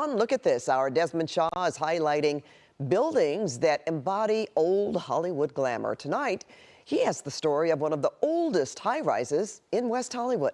on Look at This, our Desmond Shaw is highlighting buildings that embody old Hollywood glamour. Tonight, he has the story of one of the oldest high-rises in West Hollywood.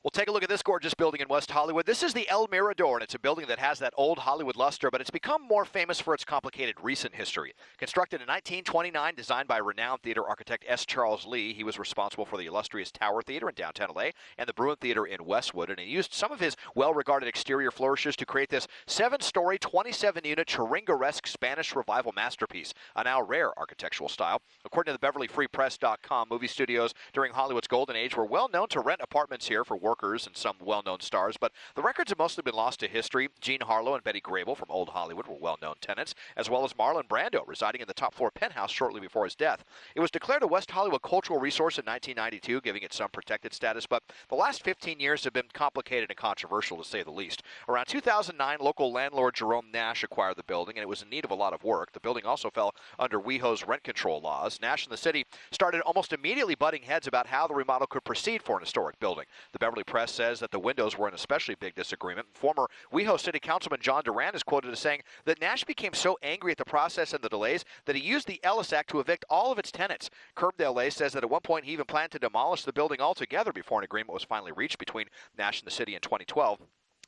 Well, take a look at this gorgeous building in West Hollywood. This is the El Mirador, and it's a building that has that old Hollywood luster, but it's become more famous for its complicated recent history. Constructed in 1929, designed by renowned theater architect S. Charles Lee, he was responsible for the illustrious Tower Theater in downtown LA and the Bruin Theater in Westwood, and he used some of his well-regarded exterior flourishes to create this 7-story, 27-unit Cheringa-esque Spanish Revival masterpiece, a now rare architectural style. According to the BeverlyFreePress.com, movie studios during Hollywood's golden age were well known to rent apartments here for workers and some well-known stars, but the records have mostly been lost to history. Jean Harlow and Betty Grable from Old Hollywood were well-known tenants, as well as Marlon Brando, residing in the top-floor penthouse shortly before his death. It was declared a West Hollywood cultural resource in 1992, giving it some protected status, but the last 15 years have been complicated and controversial, to say the least. Around 2009, local landlord Jerome Nash acquired the building, and it was in need of a lot of work. The building also fell under WeHo's rent control laws. Nash and the city started almost immediately butting heads about how the remodel could proceed for an historic building. The Beverly Press says that the windows were an especially big disagreement. Former WeHo City Councilman John Duran is quoted as saying that Nash became so angry at the process and the delays that he used the Ellis Act to evict all of its tenants. Curbed LA says that at one point he even planned to demolish the building altogether before an agreement was finally reached between Nash and the city in 2012.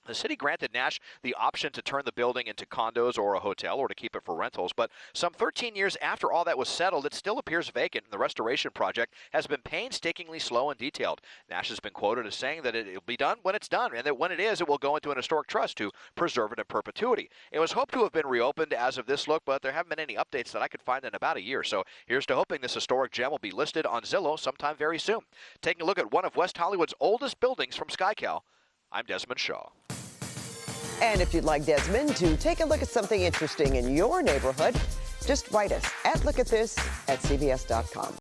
The city granted Nash the option to turn the building into condos or a hotel or to keep it for rentals, but some 13 years after all that was settled, it still appears vacant, and the restoration project has been painstakingly slow and detailed. Nash has been quoted as saying that it'll be done when it's done, and that when it is, it will go into an historic trust to preserve it in perpetuity. It was hoped to have been reopened as of this look, but there haven't been any updates that I could find in about a year, so here's to hoping this historic gem will be listed on Zillow sometime very soon. Taking a look at one of West Hollywood's oldest buildings from SkyCal, I'm Desmond Shaw. And if you'd like Desmond to take a look at something interesting in your neighborhood, just write us at lookatthis@cbs.com.